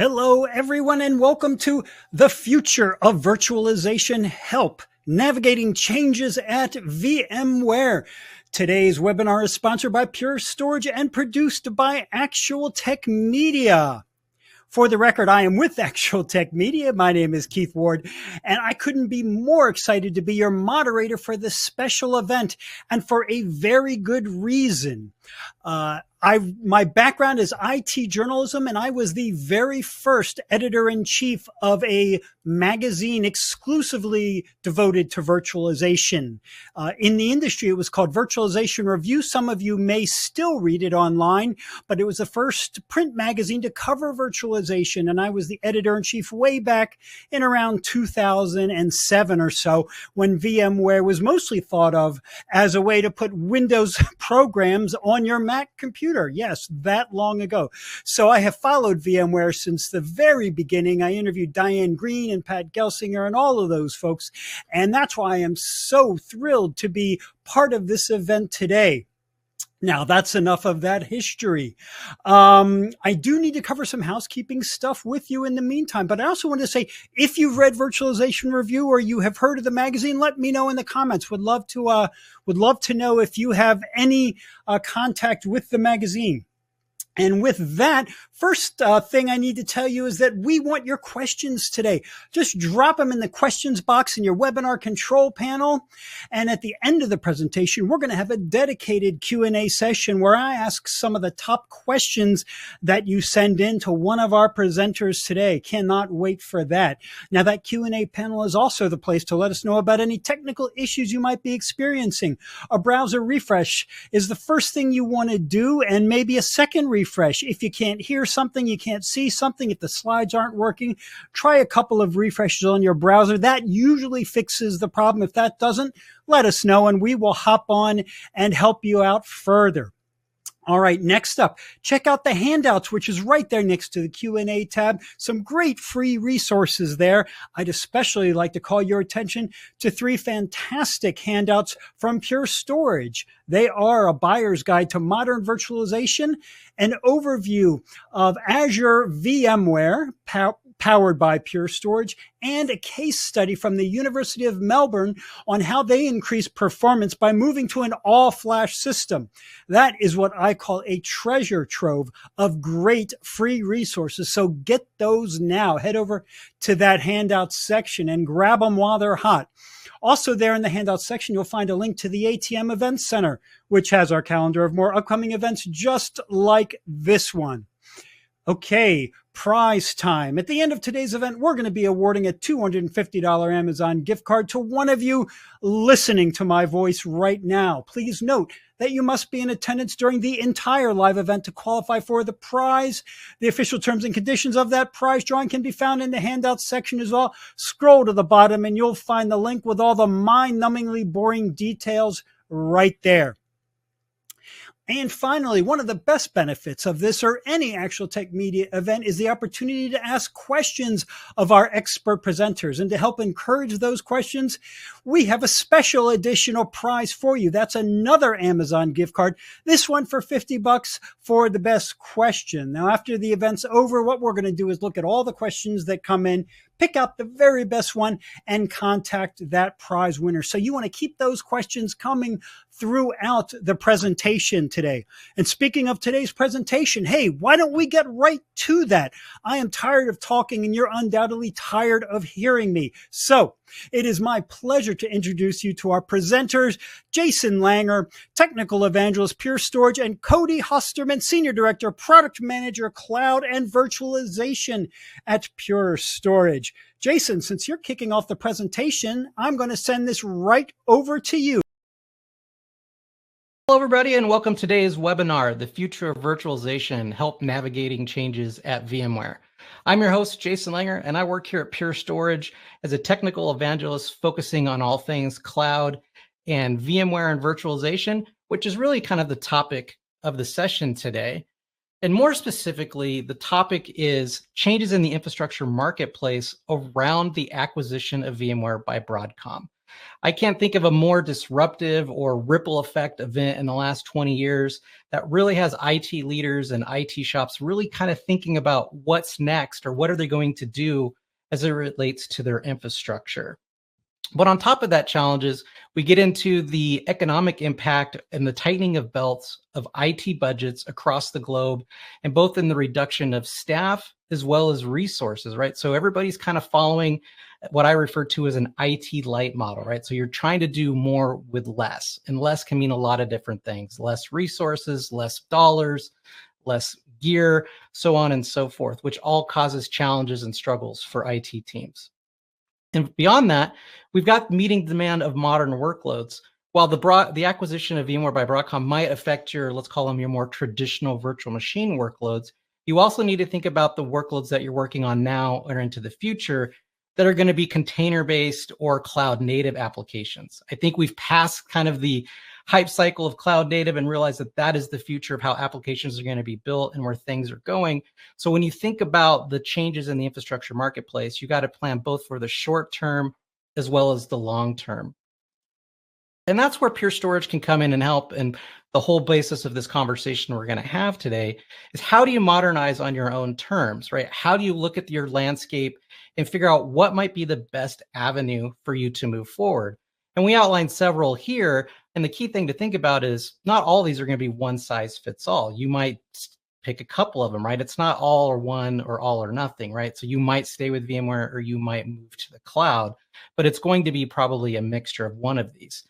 Hello, everyone, and welcome to the Future of Virtualization Help, Navigating Changes at VMware. Today's webinar is sponsored by Pure Storage and produced by Actual Tech Media. For the record, I am with Actual Tech Media. My name is Keith Ward, and I couldn't be more excited to be your moderator for this special event, and for a very good reason. My background is IT journalism, and I was the very first editor-in-chief of a magazine exclusively devoted to virtualization. In the industry, it was called Virtualization Review. Some of you may still read it online, but it was the first print magazine to cover virtualization, and I was the editor-in-chief way back in around 2007 or so, when VMware was mostly thought of as a way to put Windows programs on your Mac computer. Yes, that long ago. So I have followed VMware since the very beginning. I interviewed Diane Green and Pat Gelsinger and all of those folks. And that's why I am so thrilled to be part of this event today. Now, that's enough of that history. I do need to cover some housekeeping stuff with you in the meantime, but I also want to say, if you've read Virtualization Review or you have heard of the magazine, let me know in the comments. Would love to know if you have any contact with the magazine. And with that, first thing I need to tell you is that we want your questions today. Just drop them in the questions box in your webinar control panel. And at the end of the presentation, we're going to have a dedicated Q&A session where I ask some of the top questions that you send in to one of our presenters today. Cannot wait for that. Now, that Q&A panel is also the place to let us know about any technical issues you might be experiencing. A browser refresh is the first thing you want to do, and maybe a second refresh. If you can't hear something, you can't see something, if the slides aren't working, try a couple of refreshes on your browser. That usually fixes the problem. If that doesn't, let us know and we will hop on and help you out further. All right, next up, check out the handouts, which is right there next to the Q&A tab. Some great free resources there. I'd especially like to call your attention to 3 fantastic handouts from Pure Storage. They are a buyer's guide to modern virtualization, an overview of Azure VMware, powered by Pure Storage, and a case study from the University of Melbourne on how they increase performance by moving to an all-flash system. That is what I call a treasure trove of great free resources. So get those now. Head over to that handout section and grab them while they're hot. Also there in the handout section, you'll find a link to the ATM Events Center, which has our calendar of more upcoming events just like this one. Okay, prize time. At the end of today's event, we're going to be awarding a $250 Amazon gift card to one of you listening to my voice right now. Please note that you must be in attendance during the entire live event to qualify for the prize. The official terms and conditions of that prize drawing can be found in the handout section as well. Scroll to the bottom and you'll find the link with all the mind-numbingly boring details right there. And finally, one of the best benefits of this or any Actual Tech Media event is the opportunity to ask questions of our expert presenters. And to help encourage those questions, we have a special additional prize for you. That's another Amazon gift card, this one for $50 for the best question. Now, after the event's over, what we're going to do is look at all the questions that come in, pick out the very best one, and contact that prize winner. So you want to keep those questions coming throughout the presentation today. And speaking of today's presentation, hey, why don't we get right to that? I am tired of talking and you're undoubtedly tired of hearing me. So it is my pleasure to introduce you to our presenters, Jason Langer, Technical Evangelist, Pure Storage, and Cody Hosterman, Senior Director, Product Manager, Cloud and Virtualization at Pure Storage. Jason, since you're kicking off the presentation, I'm going to send this right over to you. Hello, everybody, and welcome to today's webinar, The Future of Virtualization, Help Navigating Changes at VMware. I'm your host, Jason Langer, and I work here at Pure Storage as a technical evangelist focusing on all things cloud and VMware and virtualization, which is really kind of the topic of the session today. And more specifically, the topic is changes in the infrastructure marketplace around the acquisition of VMware by Broadcom. I can't think of a more disruptive or ripple effect event in the last 20 years that really has IT leaders and IT shops really kind of thinking about what's next or what are they going to do as it relates to their infrastructure. But on top of that challenges, we get into the economic impact and the tightening of belts of IT budgets across the globe, and both in the reduction of staff as well as resources, right? So everybody's kind of following what I refer to as an IT light model, right? So you're trying to do more with less, and less can mean a lot of different things: less resources, less dollars, less gear, so on and so forth, which all causes challenges and struggles for IT teams. And beyond that, we've got meeting demand of modern workloads. While the acquisition of VMware by Broadcom might affect your, let's call them your more traditional virtual machine workloads, you also need to think about the workloads that you're working on now or into the future that are going to be container-based or cloud-native applications. I think we've passed kind of the hype cycle of cloud native and realized that that is the future of how applications are going to be built and where things are going. So when you think about the changes in the infrastructure marketplace, you got to plan both for the short term as well as the long term. And that's where Pure Storage can come in and help. And the whole basis of this conversation we're going to have today is, how do you modernize on your own terms, right? How do you look at your landscape and figure out what might be the best avenue for you to move forward? And we outlined several here. And the key thing to think about is not all these are going to be one size fits all. You might pick a couple of them, right? It's not all or one or all or nothing, right? So you might stay with VMware or you might move to the cloud, but it's going to be probably a mixture of one of these.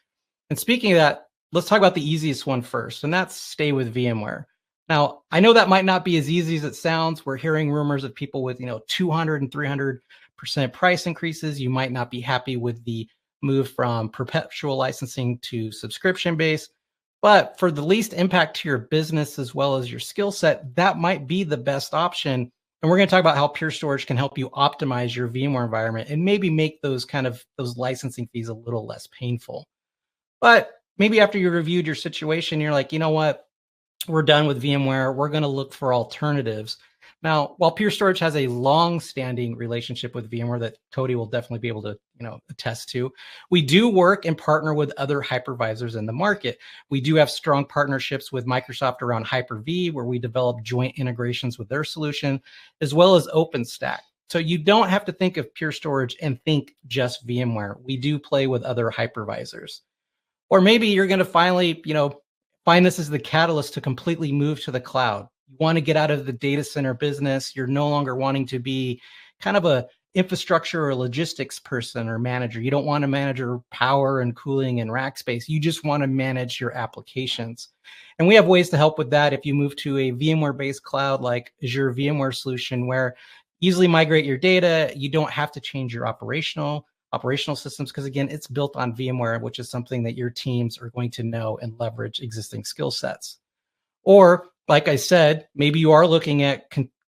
And speaking of that, let's talk about the easiest one first, and that's stay with VMware. Now, I know that might not be as easy as it sounds. We're hearing rumors of people with 200 and 300% price increases. You might not be happy with the move from perpetual licensing to subscription based, but for the least impact to your business as well as your skill set, that might be the best option. And we're going to talk about how Pure Storage can help you optimize your VMware environment and maybe make those licensing fees a little less painful. But maybe after you reviewed your situation, you're like, you know what? We're done with VMware. We're going to look for alternatives. Now, while Pure Storage has a long-standing relationship with VMware that Cody will definitely be able to, attest to, we do work and partner with other hypervisors in the market. We do have strong partnerships with Microsoft around Hyper-V, where we develop joint integrations with their solution, as well as OpenStack. So you don't have to think of Pure Storage and think just VMware. We do play with other hypervisors. Or maybe you're going to finally, find this as the catalyst to completely move to the cloud. You want to get out of the data center business. You're no longer wanting to be kind of a infrastructure or logistics person or manager. You don't want to manage your power and cooling and rack space. You just want to manage your applications. And we have ways to help with that. If you move to a VMware-based cloud like Azure VMware solution, where easily migrate your data, you don't have to change your operational systems, because again, it's built on VMware, which is something that your teams are going to know and leverage existing skill sets. Or, like I said, maybe you are looking at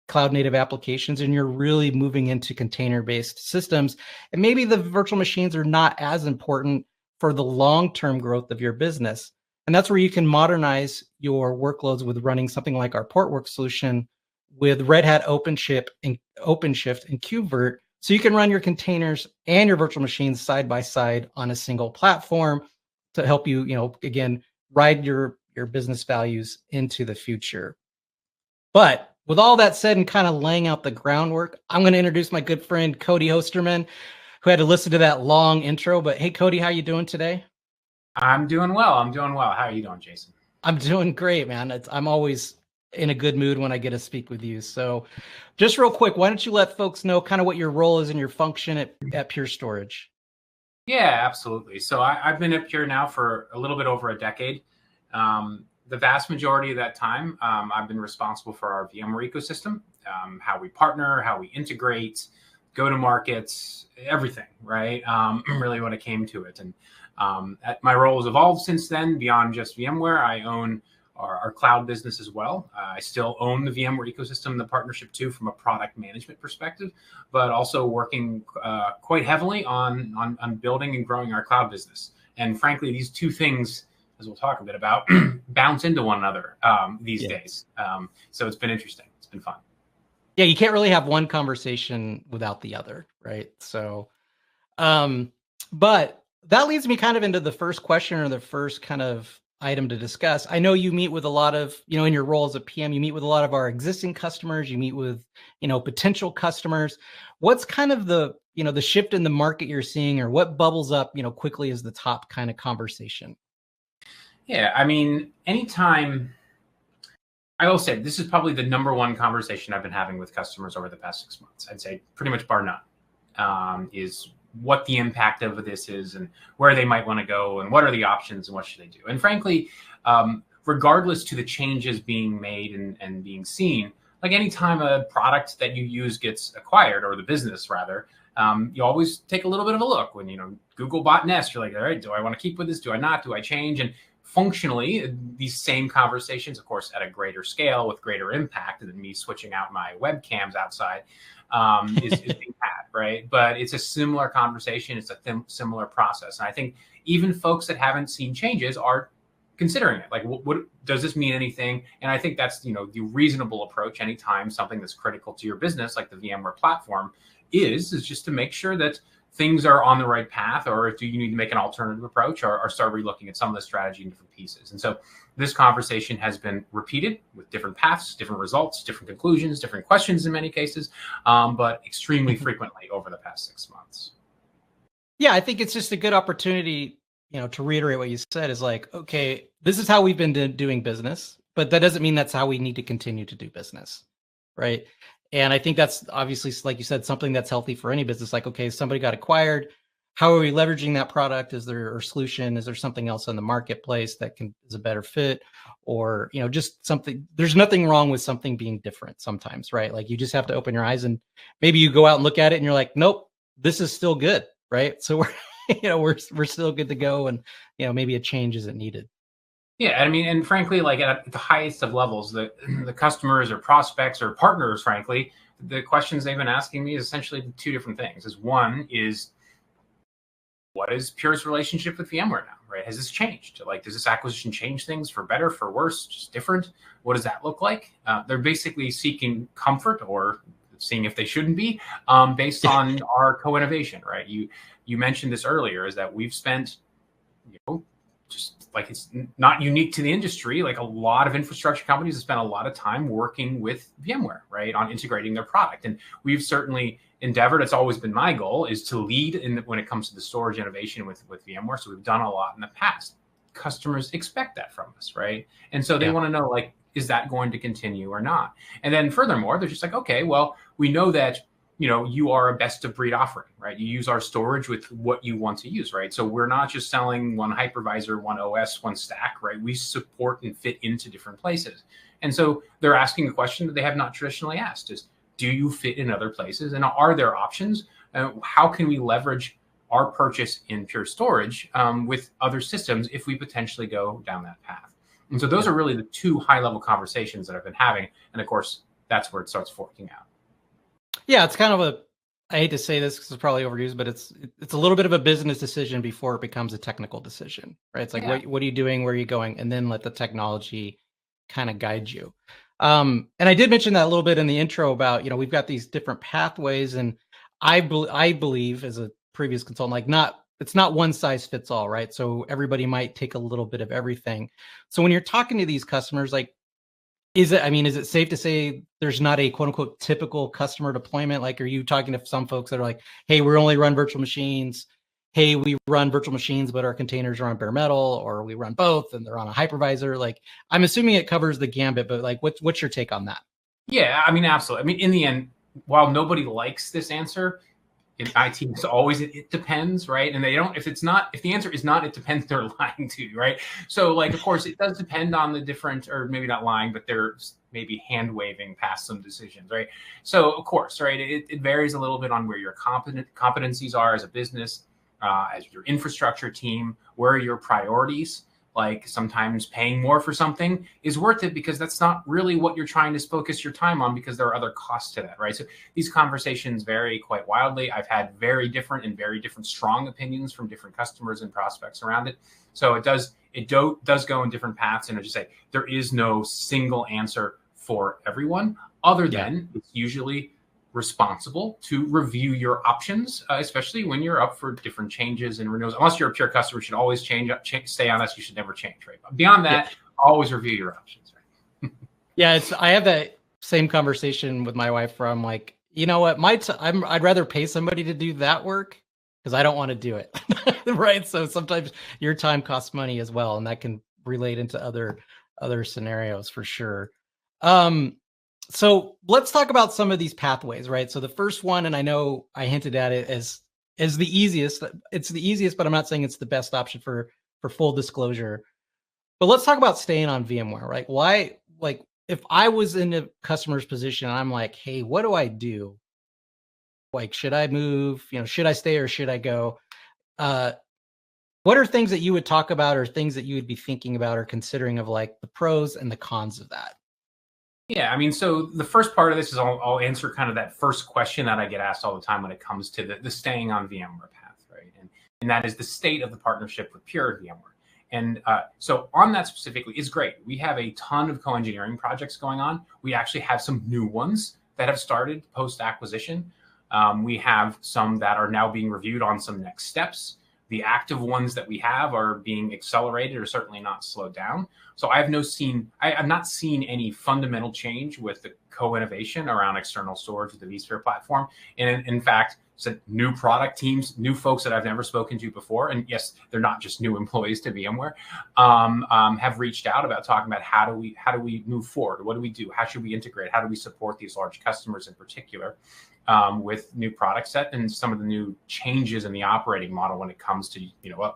cloud native applications and you're really moving into container-based systems. And maybe the virtual machines are not as important for the long-term growth of your business. And that's where you can modernize your workloads with running something like our Portworx solution with Red Hat OpenShift and KubeVirt. So you can run your containers and your virtual machines side by side on a single platform to help you, again, ride your business values into the future. But with all that said and kind of laying out the groundwork, I'm going to introduce my good friend, Cody Hosterman, who had to listen to that long intro. But hey, Cody, how you doing today? I'm doing well. How are you doing, Jason? I'm doing great, man. I'm always in a good mood when I get to speak with you. So just real quick, why don't you let folks know kind of what your role is and your function at Pure Storage? Yeah, absolutely. So I've been at Pure now for a little bit over a decade. The vast majority of that time, I've been responsible for our VMware ecosystem, how we partner, how we integrate, go to markets, everything, right? Really when it came to it. And my role has evolved since then beyond just VMware. I own our cloud business as well. I still own the VMware ecosystem, the partnership too, from a product management perspective, but also working quite heavily on building and growing our cloud business. And frankly, these two things, as we'll talk a bit about, bounce into one another these days. So it's been interesting. It's been fun. Yeah, you can't really have one conversation without the other, right? So, but That leads me kind of into the first question, or the first kind of item to discuss. I know you meet with a lot of, in your role as a PM, you meet with a lot of our existing customers, you meet with, potential customers. What's kind of the shift in the market you're seeing, or what bubbles up, quickly as the top kind of conversation? Yeah, I mean, anytime, I will say this is probably the number one conversation I've been having with customers over the past 6 months. I'd say pretty much bar none, is what the impact of this is and where they might want to go and what are the options and what should they do. And frankly, regardless to the changes being made and being seen, like anytime a product that you use gets acquired, or the business rather, you always take a little bit of a look. When Google bought Nest, you're like, all right, do I want to keep with this? Do I not? Do I change? And functionally, these same conversations, of course, at a greater scale with greater impact than me switching out my webcams outside, is being had, right? But it's a similar conversation. It's a similar process. And I think even folks that haven't seen changes are considering it. Like, what does this mean anything? And I think that's, the reasonable approach anytime something that's critical to your business, like the VMware platform, is just to make sure that things are on the right path, or do you need to make an alternative approach, or start relooking at some of the strategy in different pieces. And so this conversation has been repeated with different paths, different results, different conclusions, different questions in many cases, but extremely frequently over the past 6 months. Yeah, I think it's just a good opportunity, to reiterate what you said, is like, okay, this is how we've been doing business, but that doesn't mean that's how we need to continue to do business, right? And I think that's obviously, like you said, something that's healthy for any business. Like, okay, somebody got acquired. How are we leveraging that product? Is there a solution? Is there something else in the marketplace that is a better fit? Or, just something, there's nothing wrong with something being different sometimes, right? Like, you just have to open your eyes, and maybe you go out and look at it and you're like, nope, this is still good, right? So we're still good to go. And, maybe a change isn't needed. Yeah, I mean, and frankly, like at the highest of levels, the customers or prospects or partners, frankly, the questions they've been asking me is essentially two different things. One is, what is Pure's relationship with VMware now, right? Has this changed? Like, does this acquisition change things for better, for worse, just different? What does that look like? They're basically seeking comfort, or seeing if they shouldn't be, based on our co-innovation, right? You mentioned this earlier, is that we've spent, just like, it's not unique to the industry. Like, a lot of infrastructure companies have spent a lot of time working with VMware, right, on integrating their product. And we've certainly endeavored, it's always been my goal, is to lead when it comes to the storage innovation with VMware. So we've done a lot in the past. Customers expect that from us, right? And so they want to know, like, is that going to continue or not? And then furthermore, they're just like, okay, well, we know that you are a best of breed offering, right? You use our storage with what you want to use, right? So we're not just selling one hypervisor, one OS, one stack, right? We support and fit into different places. And so they're asking a question that they have not traditionally asked, is, do you fit in other places? And are there options? How can we leverage our purchase in Pure Storage with other systems if we potentially go down that path? And so those are really the two high-level conversations that I've been having. And of course, that's where it starts forking out. Yeah, it's kind of I hate to say this because it's probably overused, but it's a little bit of a business decision before it becomes a technical decision, right? It's like, what are you doing? Where are you going? And then let the technology kind of guide you. And I did mention that a little bit in the intro about, we've got these different pathways, and I believe, as a previous consultant, like, it's not one size fits all, right? So everybody might take a little bit of everything. So when you're talking to these customers, like, is it safe to say there's not a quote unquote typical customer deployment? Like, are you talking to some folks that are like, hey, we only run virtual machines. Hey, we run virtual machines, but our containers are on bare metal, or we run both and they're on a hypervisor? Like, I'm assuming it covers the gambit, but like, what's your take on that? Yeah, I mean, absolutely. I mean, in the end, while nobody likes this answer, in IT, it's always, it depends, right? And if the answer is not, it depends, they're lying to you, right? So, like, of course, it does depend on the different, or maybe not lying, but they're maybe hand waving past some decisions, right? So, of course, right, it varies a little bit on where your competencies are as a business, as your infrastructure team, where are your priorities. Like, sometimes paying more for something is worth it because that's not really what you're trying to focus your time on, because there are other costs to that, right? So these conversations vary quite wildly. I've had very different strong opinions from different customers and prospects around it. So it does go in different paths. And I just say, there is no single answer for everyone, other than it's usually responsible to review your options, especially when you're up for different changes and renewals. Unless you're a pure customer, you should always stay on us. You should never change, right? But beyond that, always review your options, right? Yeah, I have that same conversation with my wife where I'm like, you know what, I'd rather pay somebody to do that work because I don't want to do it, right? So sometimes your time costs money as well, and that can relate into other scenarios for sure. So let's talk about some of these pathways, right? So the first one, and I know I hinted at it as the easiest. It's the easiest, but I'm not saying it's the best option for full disclosure. But let's talk about staying on VMware, right? Why, like, if I was in a customer's position and I'm like, hey, what do I do? Like, should I move? Should I stay or should I go? What are things that you would talk about or things that you would be thinking about or considering of like the pros and the cons of that? Yeah, I mean, so the first part of this is I'll answer kind of that first question that I get asked all the time when it comes to the staying on VMware path, right? And that is the state of the partnership with Pure VMware. And so on that specifically is great. We have a ton of co-engineering projects going on. We actually have some new ones that have started post-acquisition. We have some that are now being reviewed on some next steps. The active ones that we have are being accelerated or certainly not slowed down. So I've not seen any fundamental change with the co-innovation around external storage with the vSphere platform. And in fact, new product teams, new folks that I've never spoken to before, and yes, they're not just new employees to VMware, have reached out about talking about how do we move forward? What do we do? How should we integrate? How do we support these large customers in particular? With new product set and some of the new changes in the operating model when it comes to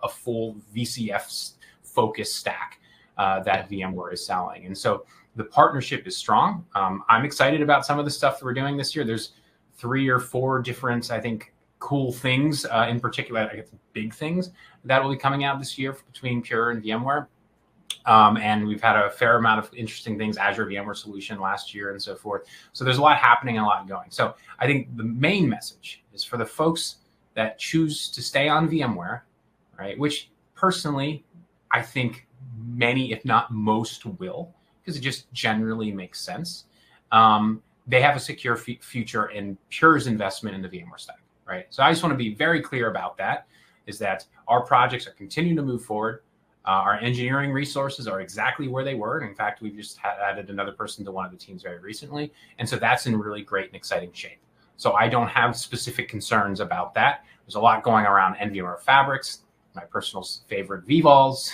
a full VCF focused stack that VMware is selling. And so the partnership is strong. I'm excited about some of the stuff that we're doing this year. There's 3 or 4 different, I think, cool things, in particular, I guess big things that will be coming out this year between Pure and VMware. And we've had a fair amount of interesting things, Azure VMware solution last year and so forth. So there's a lot happening and a lot going. So I think the main message is for the folks that choose to stay on VMware, right? Which personally, I think many, if not most, will, because it just generally makes sense. They have a secure future in Pure's investment in the VMware stack, right? So I just want to be very clear about that, is that our projects are continuing to move forward. Our engineering resources are exactly where they were. And in fact, we've just added another person to one of the teams very recently. And so that's in really great and exciting shape. So I don't have specific concerns about that. There's a lot going around VMware Fabrics, my personal favorite vVols,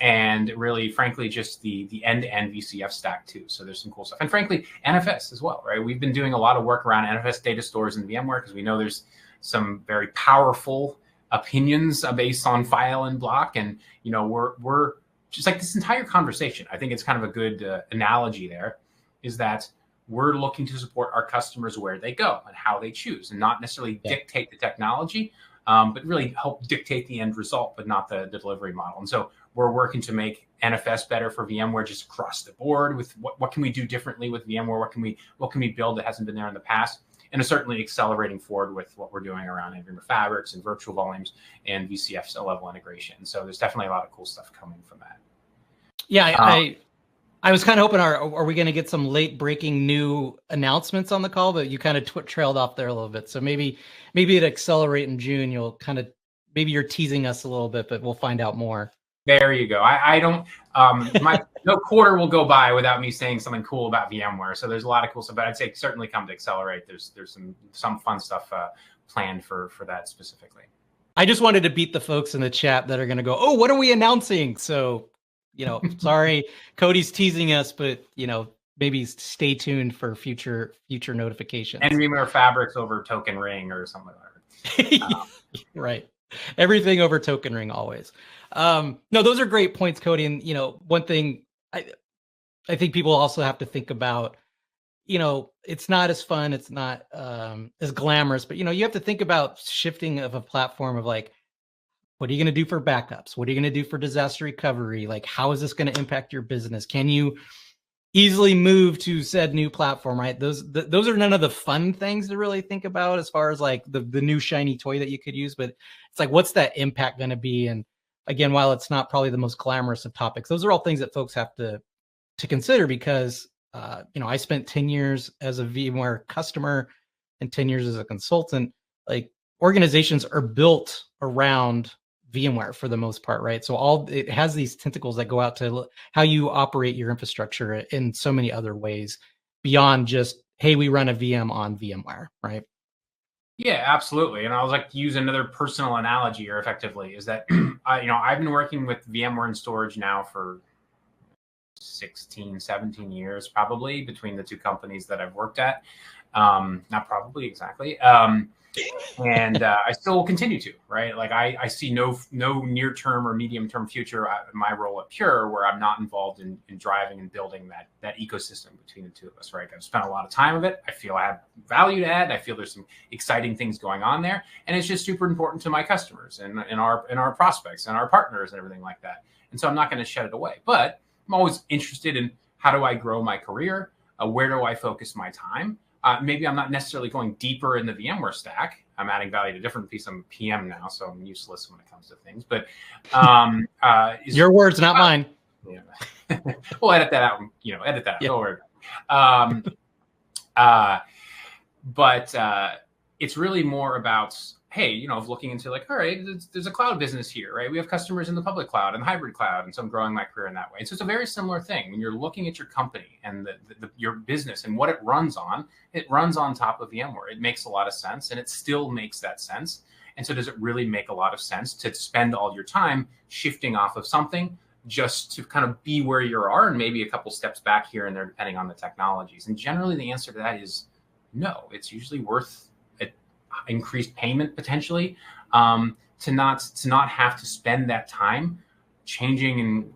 and really, frankly, just the end-to-end VCF stack too. So there's some cool stuff. And frankly, NFS as well, right? We've been doing a lot of work around NFS data stores in VMware because we know there's some very powerful opinions based on file and block. And, we're just like this entire conversation. I think it's kind of a good analogy there, is that we're looking to support our customers where they go and how they choose, and not necessarily dictate the technology, but really help dictate the end result, but not the delivery model. And so we're working to make NFS better for VMware just across the board with what can we do differently with VMware? What can we build that hasn't been there in the past? And it's certainly accelerating forward with what we're doing around VMware Fabrics and virtual volumes and VCF's level integration. So there's definitely a lot of cool stuff coming from that. Yeah, I was kind of hoping, are we going to get some late breaking new announcements on the call? But you kind of trailed off there a little bit. So maybe it accelerate in June. You'll maybe you're teasing us a little bit, but we'll find out more. There you go. I don't, no quarter will go by without me saying something cool about VMware. So there's a lot of cool stuff, but I'd say certainly come to accelerate. There's some fun stuff planned for that specifically. I just wanted to beat the folks in the chat that are going to go, oh, what are we announcing? So, sorry, Cody's teasing us, but maybe stay tuned for future notifications. And VMware Fabrics over Token Ring or something like that. Right. Everything over Token Ring always. No, those are great points, Cody. And, one thing I think people also have to think about, it's not as fun. It's not as glamorous, but, you have to think about shifting of a platform of like, what are you going to do for backups? What are you going to do for disaster recovery? Like, how is this going to impact your business? Can you easily move to said new platform, right? Those are none of the fun things to really think about as far as like the new shiny toy that you could use, but it's like, what's that impact going to be? And again, while it's not probably the most glamorous of topics, those are all things that folks have to consider, because I spent 10 years as a VMware customer and 10 years as a consultant. Like, organizations are built around VMware for the most part, right? So it has these tentacles that go out to how you operate your infrastructure in so many other ways beyond just, hey, we run a VM on VMware, right? Yeah, absolutely. And I was like to use another personal analogy here effectively is that I've been working with VMware and storage now for 16, 17 years, probably, between the two companies that I've worked at. Not probably exactly. And I still will continue to, right? Like I see no near term or medium term future in my role at Pure where I'm not involved in driving and building that ecosystem between the two of us, right? I've spent a lot of time of it. I feel I have value to add. I feel there's some exciting things going on there, and it's just super important to my customers and our prospects and our partners and everything like that. And so I'm not going to shed it away, but I'm always interested in how do I grow my career? Where do I focus my time? Maybe I'm not necessarily going deeper in the VMware stack. I'm adding value to different pieces. I'm PM now, so I'm useless when it comes to things. But your words, not mine. Yeah. We'll edit that out. Edit that out. Yeah. Don't worry. But it's really more about, hey, of looking into like, all right, there's a cloud business here, right? We have customers in the public cloud and hybrid cloud, and so I'm growing my career in that way. And so it's a very similar thing when you're looking at your company and your business and what it runs on. It runs on top of VMware. It makes a lot of sense, and it still makes that sense. And so does it really make a lot of sense to spend all your time shifting off of something just to kind of be where you are and maybe a couple steps back here and there, depending on the technologies? And generally the answer to that is no. It's usually worth increased payment potentially to not have to spend that time changing and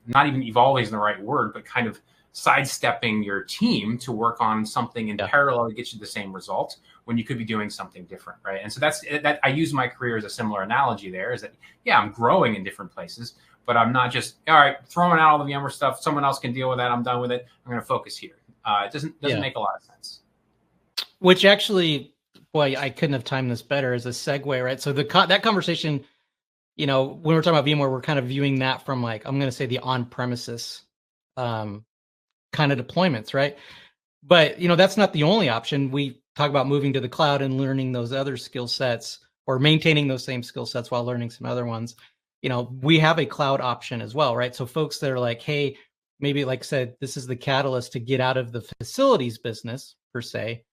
not even evolving is the right word, but kind of sidestepping your team to work on something in parallel to get you the same result when you could be doing something different, right? And so that I use my career as a similar analogy there, is that, yeah, I'm growing in different places, but I'm not just, all right, throwing out all the VMware stuff. Someone else can deal with that. I'm done with it. I'm going to focus here. It doesn't make a lot of sense. Which actually, boy, I couldn't have timed this better as a segue, right? So that conversation, when we're talking about VMware, we're kind of viewing that from, like, I'm going to say the on-premises kind of deployments, right? But, that's not the only option. We talk about moving to the cloud and learning those other skill sets, or maintaining those same skill sets while learning some other ones. We have a cloud option as well, right? So folks that are like, hey, maybe, like I said, this is the catalyst to get out of the facilities business per se.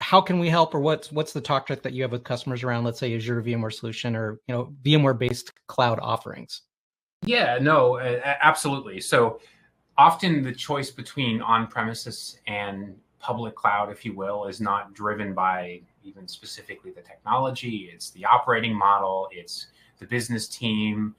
How can we help, or what's the talk track that you have with customers around, let's say, Azure VMware solution, or VMware-based cloud offerings? Yeah, no, absolutely. So often the choice between on-premises and public cloud, if you will, is not driven by even specifically the technology. It's the operating model. It's the business team.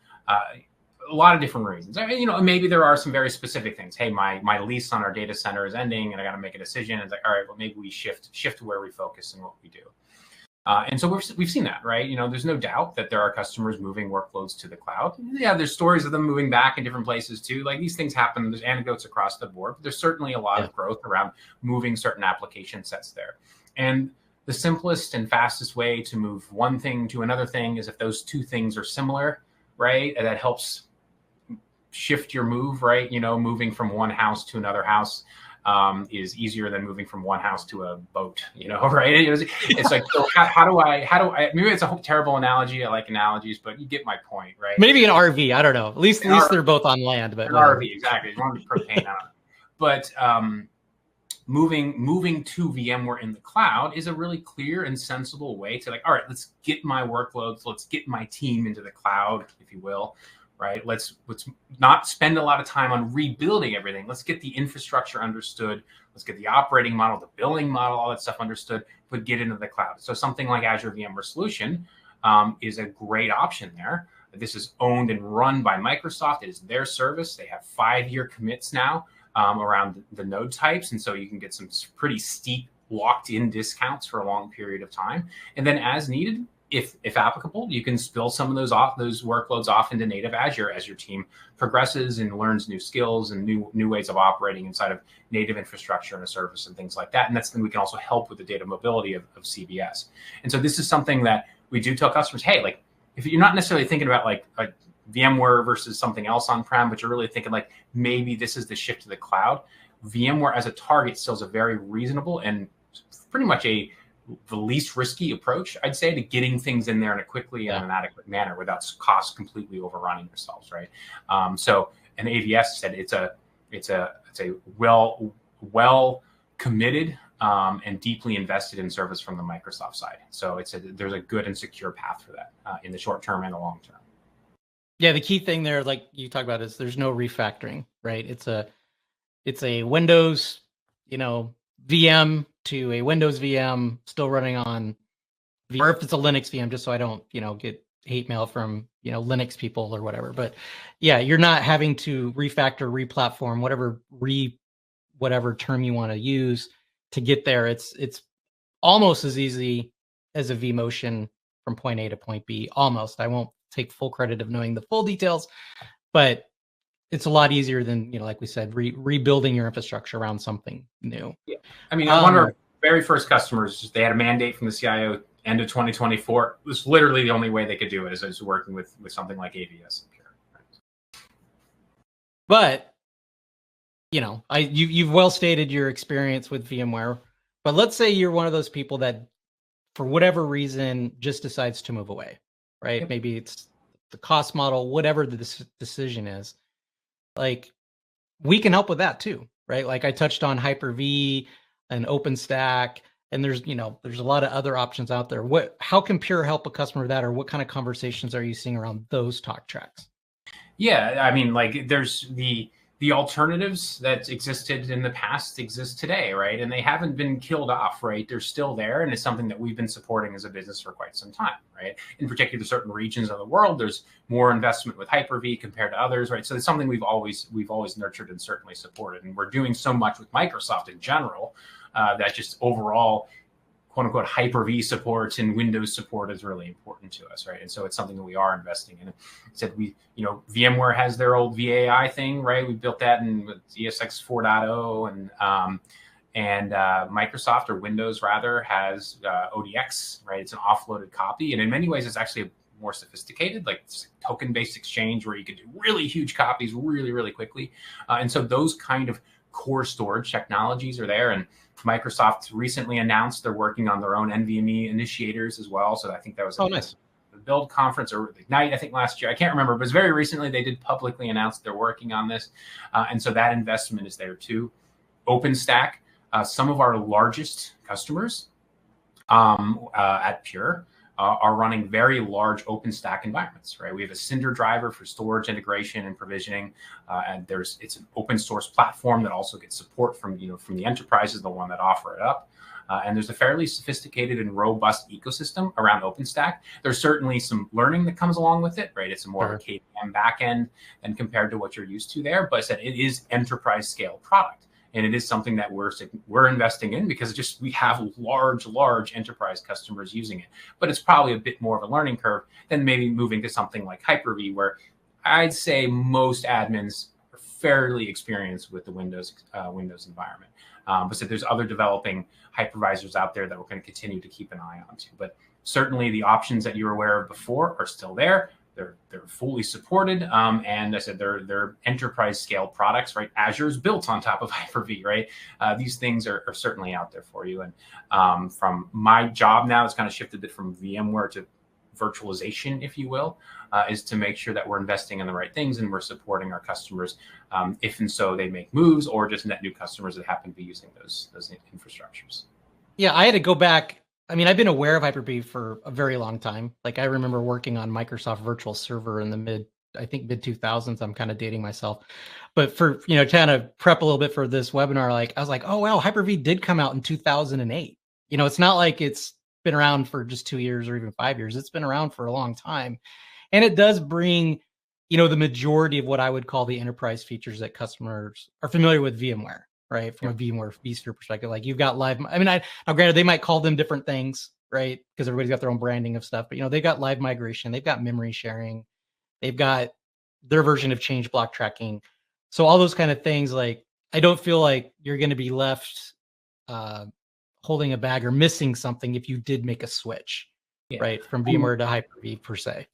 A lot of different reasons. Maybe there are some very specific things. Hey, my lease on our data center is ending, and I got to make a decision. It's like, all right, well, maybe we shift to where we focus and what we do. And so we've seen that, right? There's no doubt that there are customers moving workloads to the cloud. Yeah, there's stories of them moving back in different places too. Like, these things happen. There's anecdotes across the board. But there's certainly a lot of growth around moving certain application sets there. And the simplest and fastest way to move one thing to another thing is if those two things are similar, right? And that helps shift your move, right? Moving from one house to another house is easier than moving from one house to a boat, right? It's like, so how do I, maybe it's a terrible analogy. I like analogies, but you get my point, right? Maybe an RV. I don't know. At least they're both on land, but an RV, exactly. You want to be propane on it. But moving to VMware in the cloud is a really clear and sensible way to, like, all right, let's get my workloads, let's get my team into the cloud, if you will. Right? Let's not spend a lot of time on rebuilding everything. Let's get the infrastructure understood. Let's get the operating model, the billing model, all that stuff understood, but get into the cloud. So something like Azure VMware Solution is a great option there. This is owned and run by Microsoft. It is their service. They have 5-year commits now around the node types. And so you can get some pretty steep locked-in discounts for a long period of time. And then as needed, if applicable, you can spill some of those workloads off into native Azure as your team progresses and learns new skills and new ways of operating inside of native infrastructure and a service and things like that. And that's then we can also help with the data mobility of CVS. And so this is something that we do tell customers, hey, like, if you're not necessarily thinking about like VMware versus something else on-prem, but you're really thinking like maybe this is the shift to the cloud, VMware as a target still is a very reasonable and pretty much the least risky approach, I'd say, to getting things in there in a quickly and an adequate manner without costs completely overrunning yourselves, right? And AVS said it's a well committed and deeply invested in service from the Microsoft side. So there's a good and secure path for that in the short term and the long term. Yeah, the key thing there, like you talked about, is there's no refactoring, right? It's a Windows, VM to a Windows VM still running on, or if it's a Linux VM, just so I don't, get hate mail from, Linux people or whatever. But yeah, you're not having to refactor, replatform, whatever term you want to use to get there. It's almost as easy as a vMotion from point A to point B. Almost. I won't take full credit of knowing the full details, but it's a lot easier than, like we said, rebuilding your infrastructure around something new. Yeah. I mean, one of our very first customers, they had a mandate from the CIO end of 2024. It was literally the only way they could do it is working with something like AVS. But, you've well stated your experience with VMware, but let's say you're one of those people that, for whatever reason, just decides to move away, right? Yep. Maybe it's the cost model, whatever the decision is. Like, we can help with that too, right? Like I touched on Hyper-V and OpenStack, and there's a lot of other options out there. How can Pure help a customer with that, or what kind of conversations are you seeing around those talk tracks? Yeah, I mean, like there's the alternatives that existed in the past exist today, right? And they haven't been killed off, right? They're still there, and it's something that we've been supporting as a business for quite some time, right? In particular, certain regions of the world, there's more investment with Hyper-V compared to others, right? So it's something we've always nurtured and certainly supported, and we're doing so much with Microsoft in general that just overall, quote unquote, Hyper-V support and Windows support is really important to us, right? And so it's something that we are investing in. Said VMware has their old VAI thing, right? We built that in with ESX 4.0, and Microsoft, or Windows rather, has ODX, right? It's an offloaded copy, and in many ways, it's actually more sophisticated, like token-based exchange, where you can do really huge copies really, really quickly. And so those kind of core storage technologies are there, and Microsoft recently announced they're working on their own NVMe initiators as well. So I think that was nice. The Build conference or Ignite, I think last year. I can't remember, but it was very recently they did publicly announce they're working on this. And so that investment is there too. OpenStack, some of our largest customers at Pure are running very large OpenStack environments, right? We have a Cinder driver for storage integration and provisioning, and it's an open source platform that also gets support from the enterprises, the one that offer it up. And there's a fairly sophisticated and robust ecosystem around OpenStack. There's certainly some learning that comes along with it, right? It's more of a KVM backend than compared to what you're used to there, but I said it is enterprise scale product. And it is something that we're investing in because we have large enterprise customers using it. But it's probably a bit more of a learning curve than maybe moving to something like Hyper-V, where I'd say most admins are fairly experienced with the Windows environment. But so there's other developing hypervisors out there that we're going to continue to keep an eye on too. But certainly the options that you were aware of before are still there. They're fully supported, and I said they're enterprise scale products, right? Azure's built on top of Hyper-V, right? These things are certainly out there for you. And from my job now, it's kind of shifted a bit from VMware to virtualization, if you will, is to make sure that we're investing in the right things and we're supporting our customers if and so they make moves, or just net new customers that happen to be using those infrastructures. Yeah, I had to go back. I mean, I've been aware of Hyper-V for a very long time. Like I remember working on Microsoft Virtual Server in the mid 2000s. I'm kind of dating myself, but for, kind of prep a little bit for this webinar, like I was like, oh, wow, Hyper-V did come out in 2008. It's not like it's been around for just 2 years or even 5 years. It's been around for a long time. And it does bring, the majority of what I would call the enterprise features that customers are familiar with VMware. Right, from a VMware vSphere perspective, like you've got live. I mean, now granted, they might call them different things, right? Because everybody's got their own branding of stuff. But they've got live migration, they've got memory sharing, they've got their version of change block tracking. So all those kind of things, like I don't feel like you're going to be left holding a bag or missing something if you did make a switch, right, from VMware to Hyper-V per se.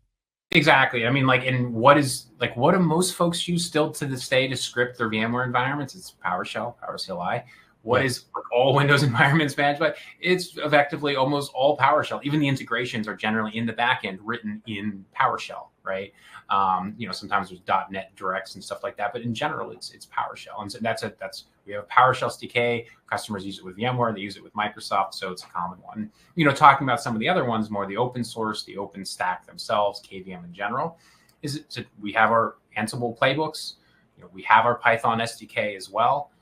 Exactly. I mean, like, and what do most folks use still to this day to script their VMware environments? It's PowerShell, PowerCLI. What Yep. is all Windows environments managed by? It's effectively almost all PowerShell. Even the integrations are generally in the backend written in PowerShell, right? Sometimes there's .NET directs and stuff like that, but in general, it's PowerShell. And so we have a PowerShell SDK. Customers use it with VMware, they use it with Microsoft, so it's a common one. Talking about some of the other ones, more the open source, the open stack themselves, KVM in general, we have our Ansible playbooks. We have our Python SDK as well.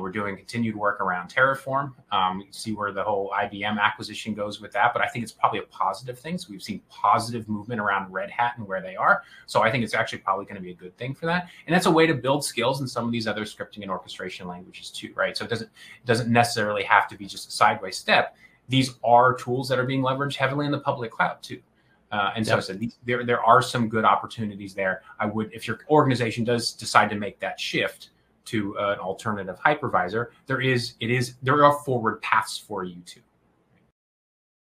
We're doing continued work around Terraform. You can see where the whole IBM acquisition goes with that, but I think it's probably a positive thing. So we've seen positive movement around Red Hat and where they are. So I think it's actually probably going to be a good thing for that. And that's a way to build skills in some of these other scripting and orchestration languages too, right? So it doesn't necessarily have to be just a sideways step. These are tools that are being leveraged heavily in the public cloud too. And so I said, there are some good opportunities there. If your organization does decide to make that shift to an alternative hypervisor, there are forward paths for you too.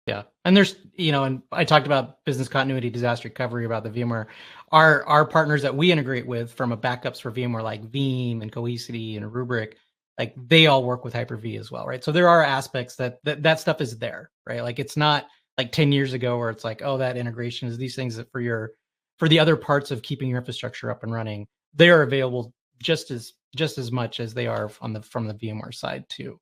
Yeah. And there's, and I talked about business continuity, disaster recovery, about the VMware. Our partners that we integrate with from a backups for VMware, like Veeam and Cohesity and Rubrik, like they all work with Hyper-V as well, right? So there are aspects that stuff is there, right? Like it's not like 10 years ago where it's like, oh, that integration is these things that for the other parts of keeping your infrastructure up and running, they are available just as much as they are from the VMware side too.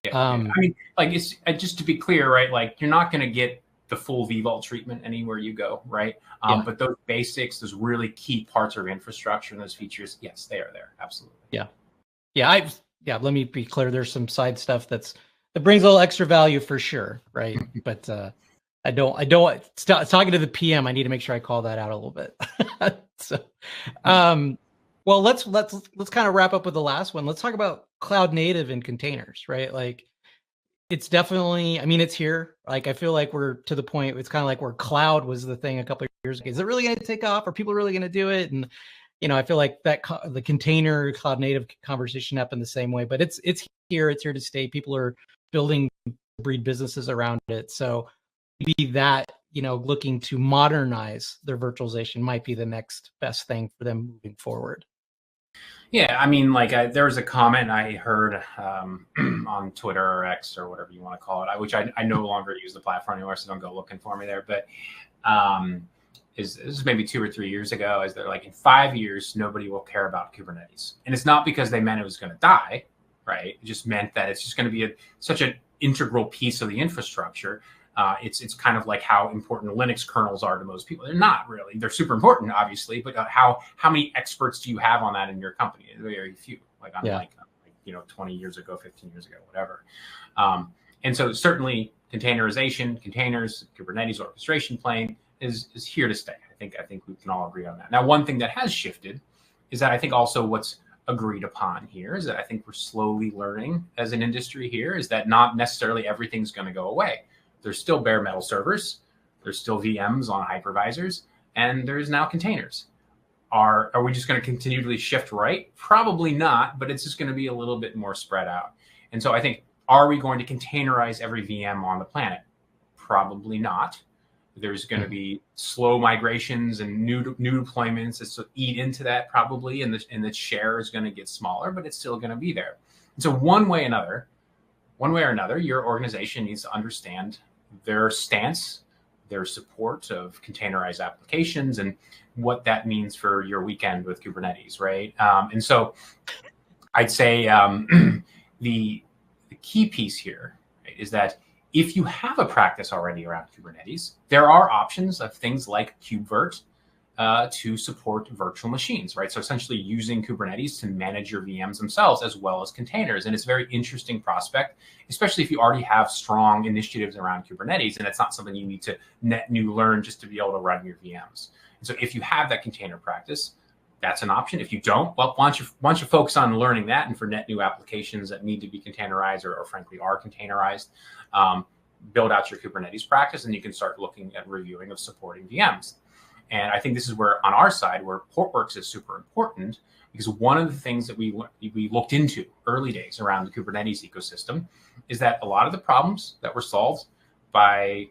Yeah. I mean, like, it's just to be clear, right? Like, you're not going to get the full vVault treatment anywhere you go, right? But those basics, those really key parts of infrastructure and those features, yes, they are there. Absolutely. Yeah. Let me be clear. There's some side stuff that brings a little extra value for sure, right? But I don't talking to the PM. I need to make sure I call that out a little bit. So, well, let's kind of wrap up with the last one. Let's talk about cloud native and containers, right? Like it's definitely, I mean, it's here. Like I feel like we're to the point, it's kind of like where cloud was the thing a couple of years ago. Is it really going to take off? Are people really going to do it? And, I feel like that the container cloud native conversation happened the same way, but it's here to stay. People are building breed businesses around it. So maybe that, looking to modernize their virtualization might be the next best thing for them moving forward. Yeah, I mean, like there was a comment I heard on Twitter or X or whatever you want to call it, which I no longer use the platform anymore, so don't go looking for me there. But this is maybe 2 or 3 years ago, is they're like, in 5 years, nobody will care about Kubernetes. And it's not because they meant it was going to die, right? It just meant that it's just going to be such an integral piece of the infrastructure. It's kind of like how important Linux kernels are to most people. They're not really. They're super important, obviously, but how many experts do you have on that in your company? Very few. Like 20 years ago, 15 years ago, whatever. And so certainly containerization, containers, Kubernetes orchestration plane is here to stay. I think we can all agree on that. Now, one thing that has shifted is that I think also what's agreed upon here is that I think we're slowly learning as an industry here is that not necessarily everything's going to go away. There's still bare metal servers, there's still VMs on hypervisors, and there's now containers. Are we just going to continually shift right? Probably not, but it's just going to be a little bit more spread out. And so I think, are we going to containerize every VM on the planet? Probably not. There's going to be slow migrations and new deployments that eat into that probably, and the share is going to get smaller, but it's still going to be there. And so one way or another, your organization needs to understand their stance, their support of containerized applications, and what that means for your weekend with Kubernetes, right? And so I'd say the key piece here, right, is that if you have a practice already around Kubernetes, there are options of things like KubeVirt to support virtual machines, right? So essentially using Kubernetes to manage your VMs themselves as well as containers. And it's a very interesting prospect, especially if you already have strong initiatives around Kubernetes and it's not something you need to net new learn just to be able to run your VMs. And so if you have that container practice, that's an option. If you don't, well, why don't you focus on learning that, and for net new applications that need to be containerized or frankly are containerized, build out your Kubernetes practice, and you can start looking at reviewing of supporting VMs. And I think this is where, on our side, where Portworx is super important, because one of the things that we looked into early days around the Kubernetes ecosystem is that a lot of the problems that were solved by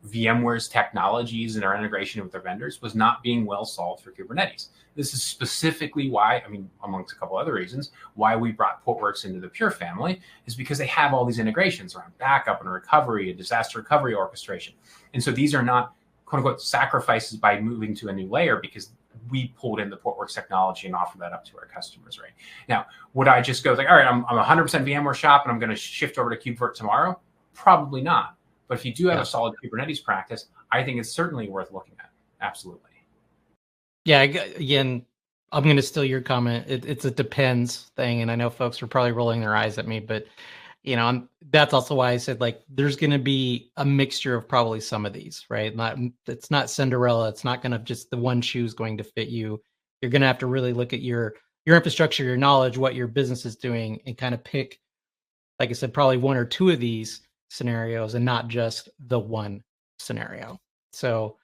VMware's technologies and our integration with their vendors was not being well solved for Kubernetes. This is specifically why, amongst a couple other reasons, why we brought Portworx into the Pure family, is because they have all these integrations around backup and recovery and disaster recovery orchestration. And so these are not, quote unquote, sacrifices by moving to a new layer, because we pulled in the Portworx technology and offer that up to our customers right now. Would I just go like, all right, I'm 100% VMware shop and I'm going to shift over to KubeVirt tomorrow? Probably not. But if you do have a solid Kubernetes practice, I think it's certainly worth looking at. Absolutely. Yeah, again, I'm going to steal your comment. It's a depends thing, and I know folks are probably rolling their eyes at me, but that's also why I said, like, there's going to be a mixture of probably some of these, right? It's not Cinderella. It's not going to just the one shoe is going to fit you. You're going to have to really look at your infrastructure, your knowledge, what your business is doing, and kind of pick, like I said, probably one or two of these scenarios and not just the one scenario. So,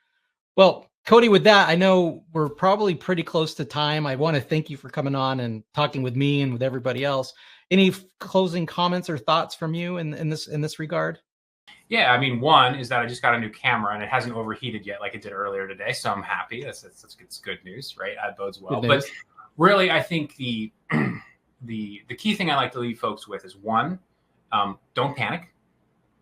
well, Cody, with that, I know we're probably pretty close to time. I want to thank you for coming on and talking with me and with everybody else. Any closing comments or thoughts from you in this regard? Yeah, one is that I just got a new camera and it hasn't overheated yet like it did earlier today, so I'm happy. That's good news, right? That bodes well. But really, I think the key thing I like to leave folks with is, one, don't panic.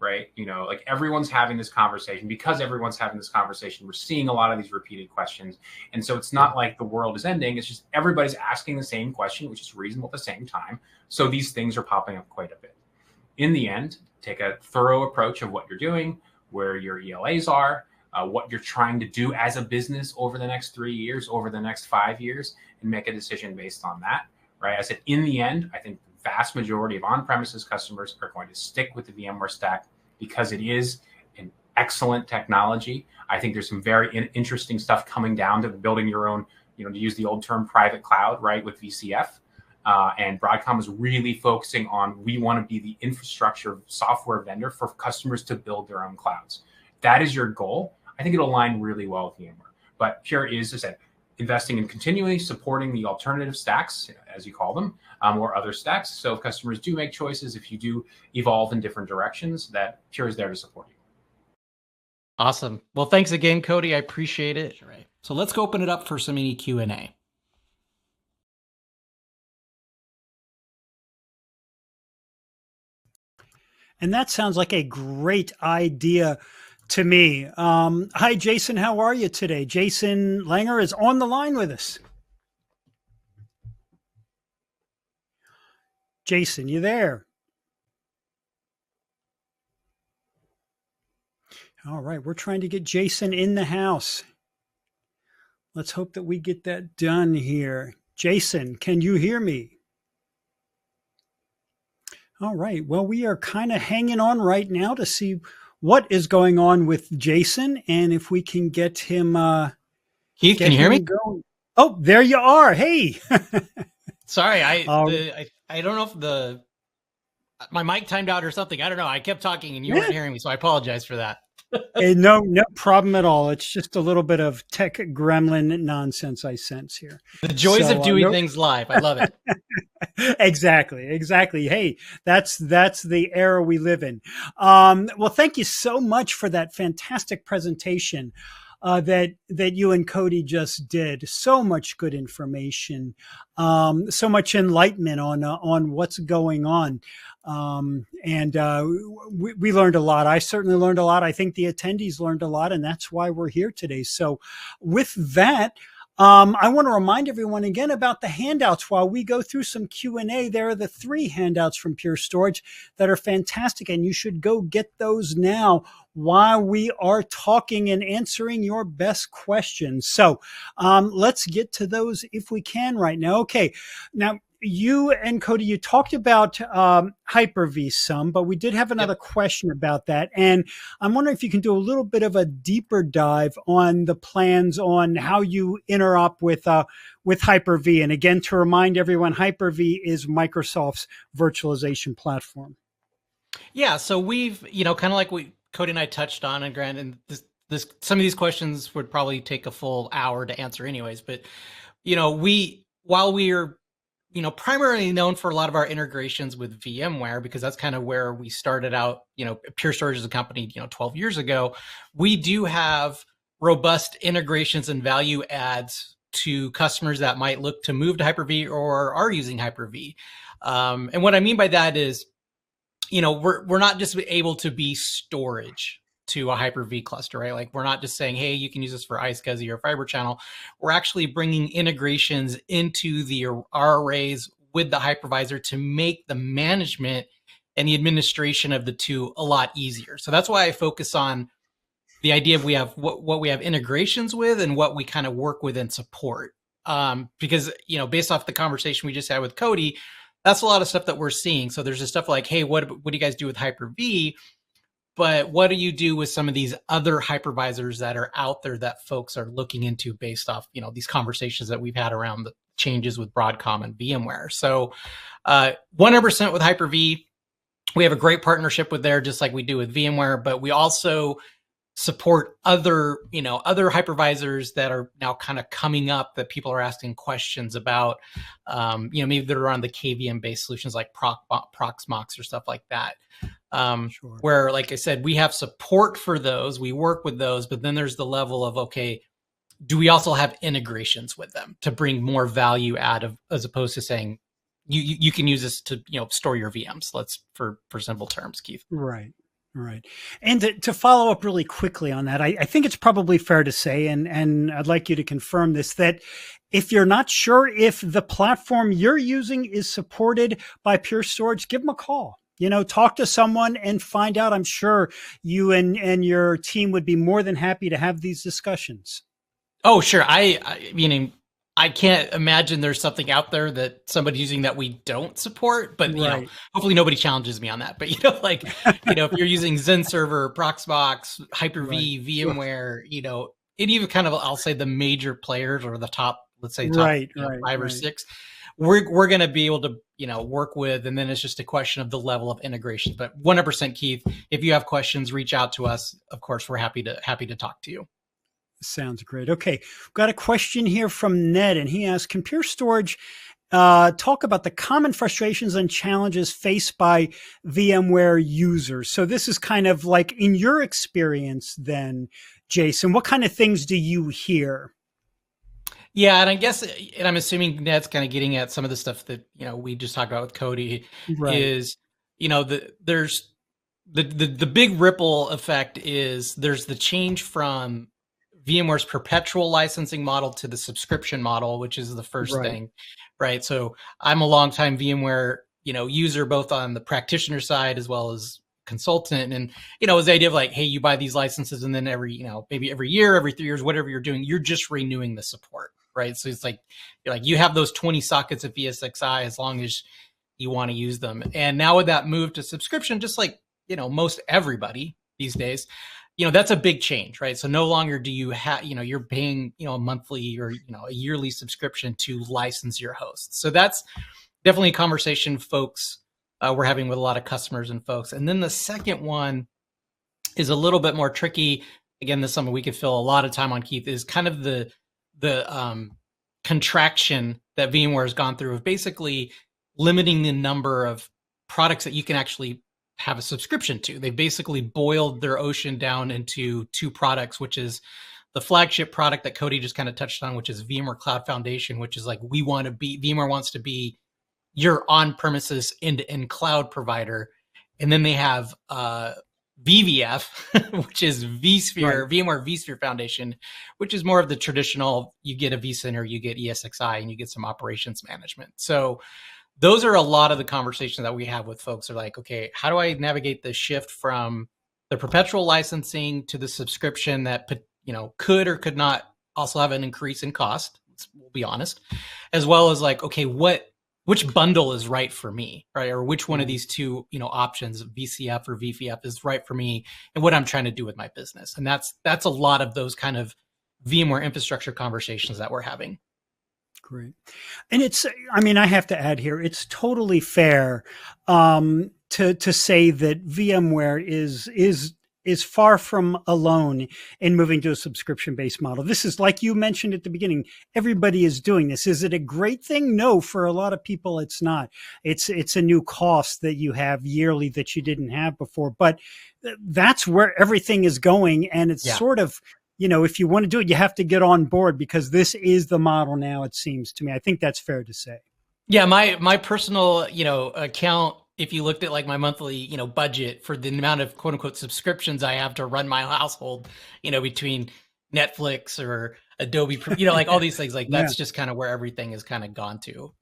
Right? Like, everyone's having this conversation. Because everyone's having this conversation, we're seeing a lot of these repeated questions. And so it's not like the world is ending. It's just everybody's asking the same question, which is reasonable at the same time. So these things are popping up quite a bit. In the end, take a thorough approach of what you're doing, where your ELAs are, what you're trying to do as a business over the next 3 years, over the next 5 years, and make a decision based on that. Right? I said, in the end, I think the vast majority of on-premises customers are going to stick with the VMware stack, because it is an excellent technology. I think there's some very interesting stuff coming down to building your own, to use the old term, private cloud, right, with VCF. And Broadcom is really focusing on, we want to be the infrastructure software vendor for customers to build their own clouds. That is your goal. I think it'll align really well with VMware. But Pure is, as I said, investing in continually supporting the alternative stacks, as you call them, or other stacks. So if customers do make choices, if you do evolve in different directions, that Pure is there to support you. Awesome. Well, thanks again, Cody. I appreciate it. All right. So let's go open it up for some mini Q&A. And that sounds like a great idea to me. Hi, Jason. How are you today? Jason Langer is on the line with us. Jason, you there? All right. We're trying to get Jason in the house. Let's hope that we get that done here. Jason, can you hear me? All right. Well, we are kind of hanging on right now to see what is going on with Jason, and if we can get him. Keith, can you hear me? Going. Oh, there you are. Hey. Sorry, I don't know if my mic timed out or something. I don't know. I kept talking and you weren't hearing me, so I apologize for that. No problem at all. It's just a little bit of tech gremlin nonsense I sense here. The joys of doing things live. I love it. Exactly. Hey, that's the era we live in. Well, thank you so much for that fantastic presentation that you and Cody just did. So much good information, so much enlightenment on what's going on. We learned a lot. I certainly learned a lot. I think the attendees learned a lot, and that's why we're here today. So with that, I want to remind everyone again about the handouts while we go through some Q&A. There are the 3 handouts from Pure Storage that are fantastic, and you should go get those now while we are talking and answering your best questions. So let's get to those if we can right now. Okay. Now, you and Cody, you talked about Hyper-V some, but we did have another question about that. And I'm wondering if you can do a little bit of a deeper dive on the plans on how you interop with Hyper-V. And again, to remind everyone, Hyper-V is Microsoft's virtualization platform. Yeah. So we've, kind of like Cody and I touched on, and Grant, and some of these questions would probably take a full hour to answer anyways. But, while we're primarily known for a lot of our integrations with VMware, because that's kind of where we started out, Pure Storage as a company, 12 years ago. We do have robust integrations and value adds to customers that might look to move to Hyper-V or are using Hyper-V. And what I mean by that is, we're not just able to be storage to a Hyper-V cluster, right? Like, we're not just saying, hey, you can use this for iSCSI or Fiber Channel. We're actually bringing integrations into our arrays with the hypervisor to make the management and the administration of the two a lot easier. So that's why I focus on the idea of we have what we have integrations with and what we kind of work with and support. Because, based off the conversation we just had with Cody, that's a lot of stuff that we're seeing. So there's this stuff like, hey, what do you guys do with Hyper-V? But what do you do with some of these other hypervisors that are out there that folks are looking into based off, these conversations that we've had around the changes with Broadcom and VMware? So 100% with Hyper-V, we have a great partnership with there, just like we do with VMware, but we also support other hypervisors that are now kind of coming up that people are asking questions about, maybe they're on the KVM based solutions like Proxmox or stuff like that. Sure. Where, like I said, we have support for those, we work with those, but then there's the level of, okay, do we also have integrations with them to bring more value out of, as opposed to saying, you can use this to, store your VMs. For simple terms, Keith. Right. Right. And to follow up really quickly on that, I think it's probably fair to say, and I'd like you to confirm this, that if you're not sure if the platform you're using is supported by Pure Storage, give them a call. Talk to someone and find out. I'm sure you and your team would be more than happy to have these discussions. Oh, sure. I can't imagine there's something out there that somebody's using that we don't support, but right. Hopefully nobody challenges me on that. But if you're using Zen Server, Proxmox, Hyper-V, right. VMware, and even kind of, I'll say the major players or the top, let's say top five or six, we're going to be able to work with, and then it's just a question of the level of integration. But 100%, Keith, if you have questions, reach out to us. Of course, we're happy to talk to you. Sounds great. Okay. We've got a question here from Ned, and he asks, can Pure Storage talk about the common frustrations and challenges faced by VMware users? So this is kind of like, in your experience then, Jason, what kind of things do you hear? Yeah, and I guess, and I'm assuming Ned's kind of getting at some of the stuff that, we just talked about with Cody, right. Is, there's the big ripple effect is there's the change from VMware's perpetual licensing model to the subscription model, which is the first thing, right? So I'm a longtime VMware, user, both on the practitioner side as well as consultant. And, it was the idea of like, hey, you buy these licenses and then maybe every year, every 3 years, whatever you're doing, you're just renewing the support, right? So it's like, you have those 20 sockets of VSXi as long as you want to use them. And now with that move to subscription, just like, most everybody these days, that's a big change, right? So no longer do you have, you're paying, a monthly or, a yearly subscription to license your hosts. So that's definitely a conversation folks we're having with a lot of customers and folks. And then the second one is a little bit more tricky. Again, this is something we could fill a lot of time on, Keith, is kind of the contraction that VMware has gone through of basically limiting the number of products that you can actually have a subscription to. They basically boiled their ocean down into 2 products, which is the flagship product that Cody just kind of touched on, which is VMware Cloud Foundation, which is like, VMware wants to be your on-premises end-to-end cloud provider. And then they have VVF, which is vSphere, VMware vSphere Foundation, which is more of the traditional, you get a vCenter, you get ESXi, and you get some operations management. So those are a lot of the conversations that we have with folks are like, okay, how do I navigate the shift from the perpetual licensing to the subscription that, could or could not also have an increase in cost, we'll be honest, as well as like, okay, which bundle is right for me, right? Or which one of these 2, options, VCF or VFF, is right for me and what I'm trying to do with my business. And that's a lot of those kind of VMware infrastructure conversations that we're having. Great. And I have to add here, it's totally fair to say that VMware is is far from alone in moving to a subscription-based model. This is, like you mentioned at the beginning, everybody is doing this. Is it a great thing? No, for a lot of people, it's not. It's a new cost that you have yearly that you didn't have before, but that's where everything is going. And it's sort of, if you want to do it, you have to get on board because this is the model now, it seems to me. I think that's fair to say. Yeah, my personal, account, if you looked at like my monthly, budget for the amount of quote unquote subscriptions I have to run my household, between Netflix or Adobe, like all these things, like that's just kind of where everything has kind of gone to.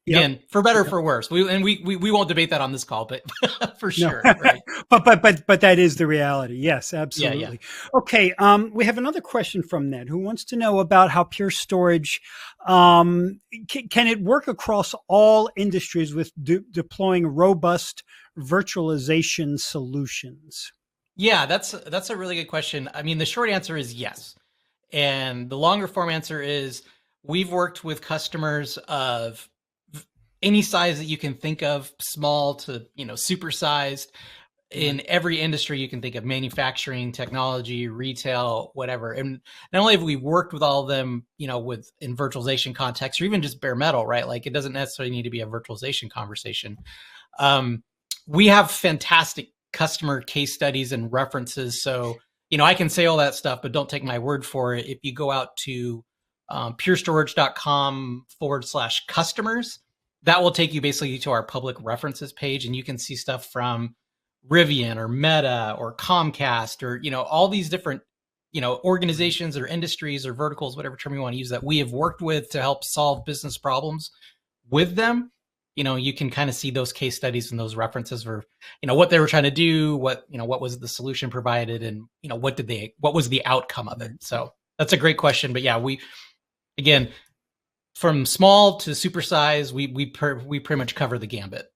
Again, for better or for worse. We won't debate that on this call, but for sure. No. Right. but that is the reality. Yes, absolutely. Yeah. Okay. We have another question from Ned who wants to know about how Pure Storage, can it work across all industries with deploying robust virtualization solutions? Yeah, that's a really good question. I mean, the short answer is yes. And the longer form answer is we've worked with customers of any size that you can think of, small to, super sized, in every industry you can think of: manufacturing, technology, retail, whatever. And not only have we worked with all of them, in virtualization context, or even just bare metal, right? Like it doesn't necessarily need to be a virtualization conversation. We have fantastic customer case studies and references. So, I can say all that stuff, but don't take my word for it. If you go out to purestorage.com/customers, that will take you basically to our public references page, and you can see stuff from Rivian or Meta or Comcast or, all these different, organizations or industries or verticals, whatever term you want to use, that we have worked with to help solve business problems with them. You can kind of see those case studies and those references for, what they were trying to do, what was the solution provided, and, what was the outcome of it? So that's a great question. But yeah, again, from small to super size, we pretty much cover the gambit.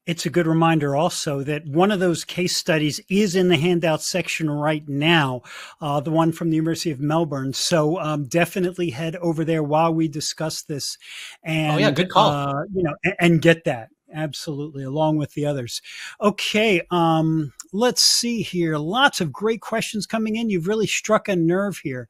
It's a good reminder also that one of those case studies is in the handout section right now, the one from the University of Melbourne. So definitely head over there while we discuss this, and good call. And get that. Absolutely, along with the others. Okay, let's see here. Lots of great questions coming in. You've really struck a nerve here.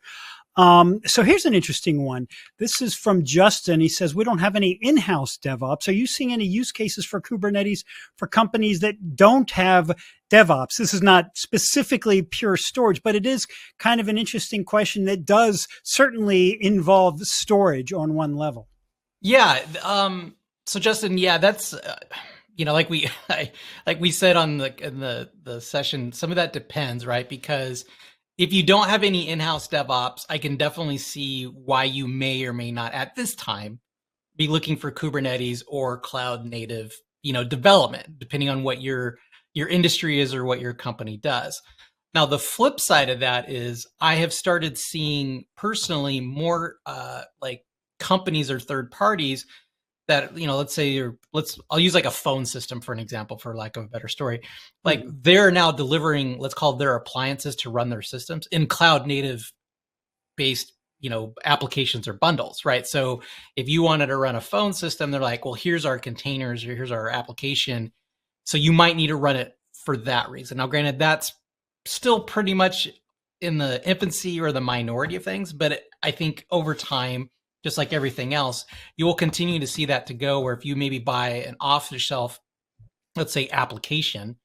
So here's an interesting one. This is from Justin. He says, we don't have any in-house DevOps. Are you seeing any use cases for Kubernetes for companies that don't have DevOps? This is not specifically Pure Storage, but it is kind of an interesting question that does certainly involve storage on one level. Yeah. So Justin, that's, like we said in the session, some of that depends, right? Because if you don't have any in-house DevOps, I can definitely see why you may or may not at this time be looking for Kubernetes or cloud native, development, depending on what your industry is or what your company does. Now, the flip side of that is I have started seeing personally more like companies or third parties that, let's say I'll use like a phone system for an example, for lack of a better story. Like they're now delivering, let's call their appliances to run their systems in cloud native based, applications or bundles, right? So if you wanted to run a phone system, they're like, well, here's our containers or here's our application. So you might need to run it for that reason. Now, granted, that's still pretty much in the infancy or the minority of things, but I think over time, just like everything else, you will continue to see that to go, where if you maybe buy an off-the-shelf, let's say, application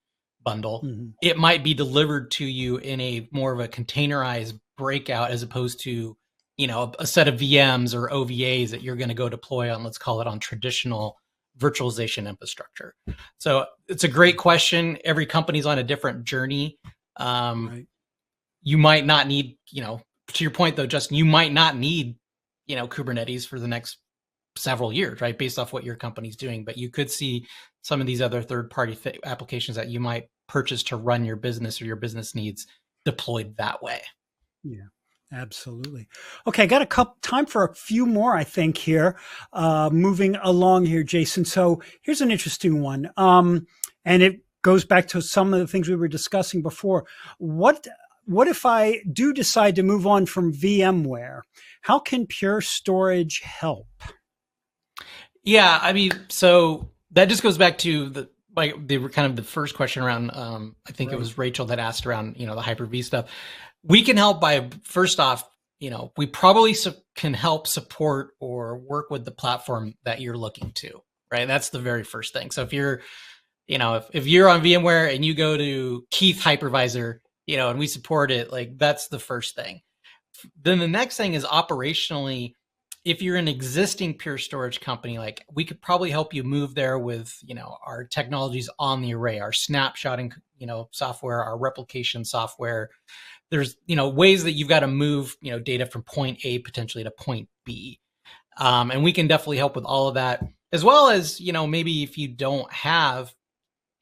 bundle, it might be delivered to you in a more of a containerized breakout, as opposed to, a set of VMs or OVAs that you're going to go deploy on, let's call it, on traditional virtualization infrastructure. So it's a great question. Every company's on a different journey. Right. You might not need, to your point though, Justin, you might not need Kubernetes for the next several years, right? Based off what your company's doing. But you could see some of these other third-party applications that you might purchase to run your business or your business needs deployed that way. Yeah, absolutely. Okay, I got time for a few more, I think, here. Moving along here, Jason. So here's an interesting one. And it goes back to some of the things we were discussing before. What if I do decide to move on from VMware? How can Pure Storage help? Yeah, I mean, so that just goes back to like the kind of the first question around, I think it Right. was Rachel that asked around, the Hyper-V stuff. We can help by, first off, we probably can help support or work with the platform that you're looking to, right? That's the very first thing. So if you're, if you're on VMware and you go to Keith Hypervisor, and we support it, like that's the first thing. Then the next thing is operationally, if you're an existing Pure Storage company, like we could probably help you move there with, our technologies on the array, our snapshotting, software, our replication software. There's, ways that you've got to move, data from point A potentially to point B. And we can definitely help with all of that, as well as, maybe if you don't have,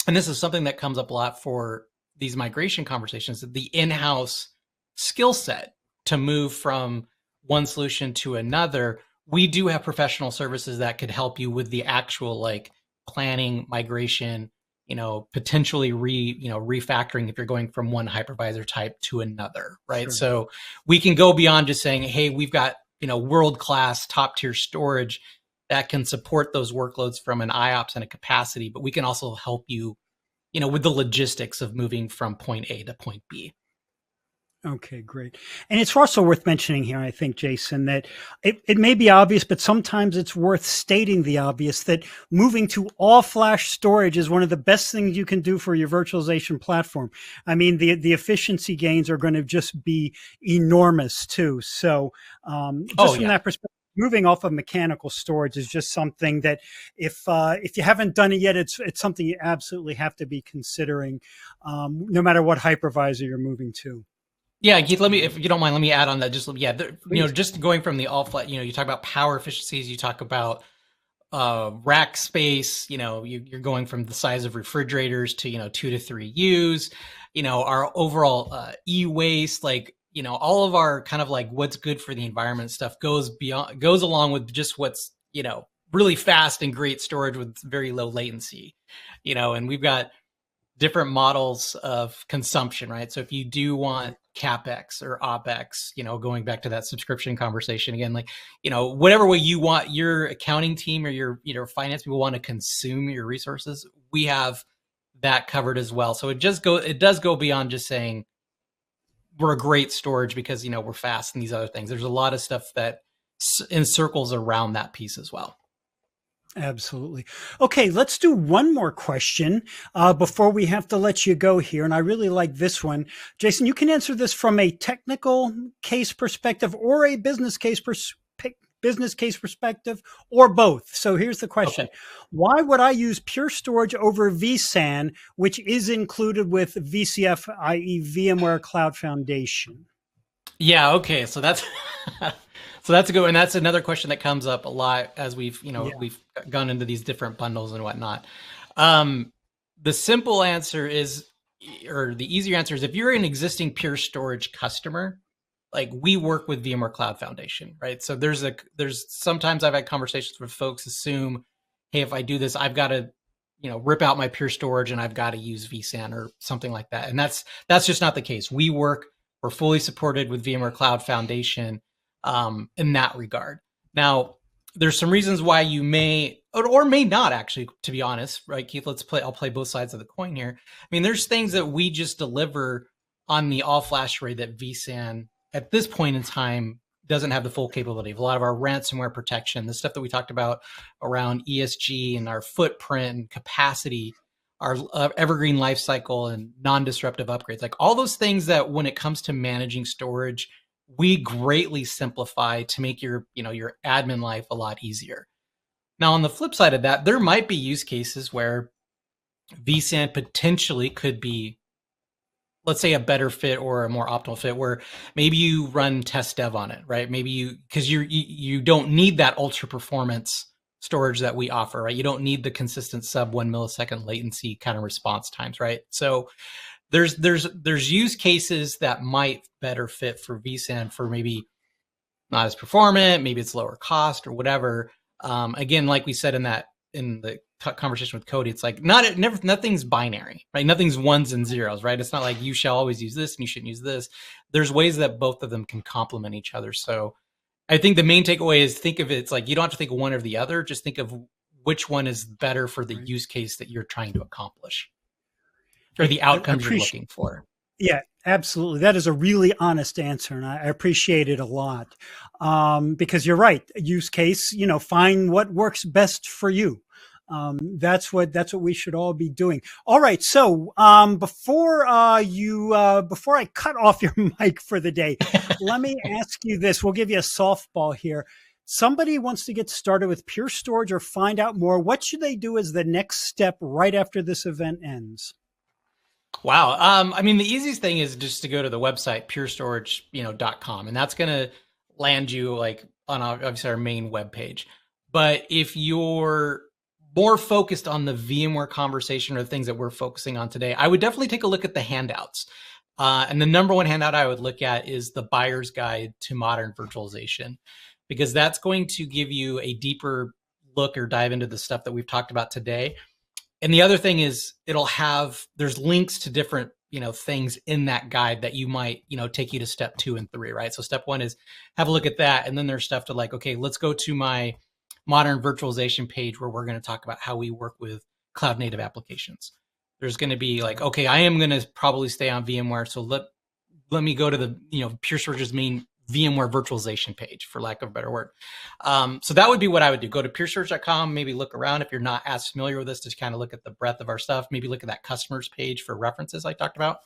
and this is something that comes up a lot for these migration conversations, the in-house skill set to move from one solution to another. We do have professional services that could help you with the actual like planning, migration, potentially refactoring if you're going from one hypervisor type to another, right? Sure. So we can go beyond just saying, hey, we've got, world-class top tier storage that can support those workloads from an IOPS and a capacity, but we can also help you, with the logistics of moving from point A to point B. Okay, great. And it's also worth mentioning here, I think, Jason, that it may be obvious, but sometimes it's worth stating the obvious that moving to all flash storage is one of the best things you can do for your virtualization platform. I mean, the efficiency gains are going to just be enormous too. So from that perspective, moving off of mechanical storage is just something that if you haven't done it yet, it's something you absolutely have to be considering, no matter what hypervisor you're moving to. Yeah, Keith, if you don't mind, let me add on that. Just, just going from the all flat, you talk about power efficiencies, you talk about rack space, you're going from the size of refrigerators to, 2 to 3 U's, our overall e-waste, like, all of our kind of like what's good for the environment stuff goes along with just what's, really fast and great storage with very low latency, and we've got different models of consumption, right? So if you do want CapEx or OpEx, going back to that subscription conversation again, like, whatever way you want your accounting team or your finance people want to consume your resources, we have that covered as well. So it does go beyond just saying we're a great storage because, we're fast and these other things. There's a lot of stuff that encircles around that piece as well. Absolutely. Okay, let's do one more question before we have to let you go here. And I really like this one. Jason, you can answer this from a technical case perspective or a business case perspective or both. So here's the question. Okay. Why would I use Pure Storage over vSAN, which is included with VCF, i.e. VMware Cloud Foundation? Yeah, okay. So that's so that's a good one. And that's another question that comes up a lot as we've gone into these different bundles and whatnot. The simple answer is, or the easier answer is, if you're an existing Pure Storage customer, like we work with VMware Cloud Foundation, right? So there's sometimes I've had conversations where folks assume, hey, if I do this, I've got to, rip out my Pure Storage and I've got to use vSAN or something like that. And that's just not the case. We're fully supported with VMware Cloud Foundation in that regard. Now, there's some reasons why you may or may not actually, to be honest, right, Keith? I'll play both sides of the coin here. I mean, there's things that we just deliver on the all-flash array that vSAN at this point in time doesn't have the full capability of. A lot of our ransomware protection, the stuff that we talked about around ESG and our footprint and capacity, our evergreen lifecycle and non-disruptive upgrades, like all those things that when it comes to managing storage, we greatly simplify to make your admin life a lot easier. Now, on the flip side of that, there might be use cases where vSAN potentially could be, let's say, a better fit or a more optimal fit, where maybe you run test dev on it, right? Maybe because you don't need that ultra performance storage that we offer, right? You don't need the consistent sub 1 millisecond latency kind of response times, right? So there's use cases that might better fit for vSAN for maybe not as performant, maybe it's lower cost or whatever. Again, like we said in the conversation with Cody, it's like nothing's binary, right? Nothing's ones and zeros, right? It's not like you shall always use this and you shouldn't use this. There's ways that both of them can complement each other. So I think the main takeaway is think of it's like you don't have to think one or the other. Just think of which one is better for the Right. use case that you're trying to accomplish or the outcomes you're looking for. Yeah, absolutely. That is a really honest answer, and I appreciate it a lot. Because you're right. Use case, find what works best for you. That's what we should all be doing. All right. So before I cut off your mic for the day, let me ask you this. We'll give you a softball here. Somebody wants to get started with Pure Storage or find out more. What should they do as the next step right after this event ends? Wow. I mean, the easiest thing is just to go to the website, purestorage.com, and that's going to land you like on obviously our main webpage. But if you're more focused on the VMware conversation or the things that we're focusing on today, I would definitely take a look at the handouts. And the number one handout I would look at is the Buyer's Guide to Modern Virtualization, because that's going to give you a deeper look or dive into the stuff that we've talked about today. And the other thing is there's links to different, things in that guide that you might, take you to step 2 and 3, right? So step 1 is have a look at that. And then there's stuff to like, okay, let's go to my modern virtualization page where we're going to talk about how we work with cloud native applications. There's going to be like, okay, I am going to probably stay on VMware. So let me go to the, Pure Storage's main VMware virtualization page, for lack of a better word. So that would be what I would do. Go to purestorage.com, maybe look around if you're not as familiar with this, to kind of look at the breadth of our stuff, maybe look at that customers page for references I talked about.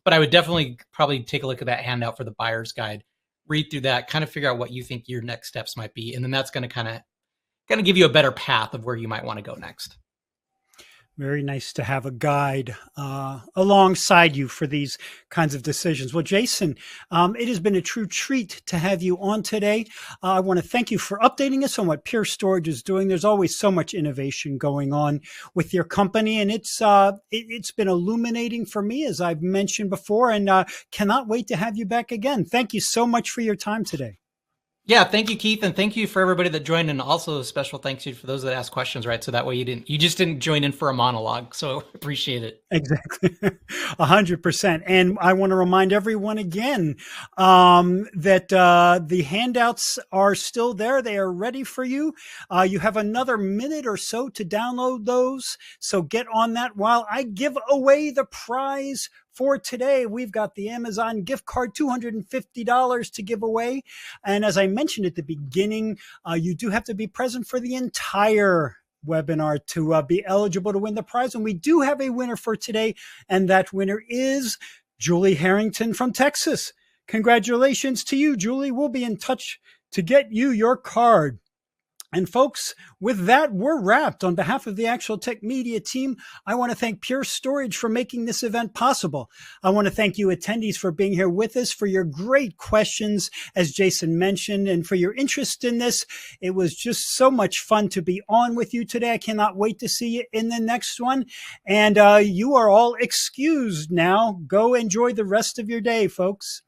But I would definitely probably take a look at that handout for the Buyer's Guide, read through that, kind of figure out what you think your next steps might be. And then that's going to give you a better path of where you might want to go next. Very nice to have a guide alongside you for these kinds of decisions. Well, Jason, it has been a true treat to have you on today. I want to thank you for updating us on what Pure Storage is doing. There's always so much innovation going on with your company, and it's been illuminating for me, as I've mentioned before, and cannot wait to have you back again. Thank you so much for your time today. Yeah, thank you, Keith, and thank you for everybody that joined, and also a special thanks to you for those that asked questions, right? So that way you just didn't join in for a monologue. So appreciate it. Exactly. 100%. And I want to remind everyone again that the handouts are still there. They are ready for you. You have another minute or so to download those. So get on that while I give away the prize for today. We've got the Amazon gift card, $250 to give away. And as I mentioned at the beginning, you do have to be present for the entire webinar to be eligible to win the prize. And we do have a winner for today. And that winner is Julie Harrington from Texas. Congratulations to you, Julie. We'll be in touch to get you your card. And folks, with that, we're wrapped. On behalf of the Actual Tech Media team, I want to thank Pure Storage for making this event possible. I want to thank you attendees for being here with us, for your great questions, as Jason mentioned, and for your interest in this. It was just so much fun to be on with you today. I cannot wait to see you in the next one. And you are all excused now. Go enjoy the rest of your day, folks.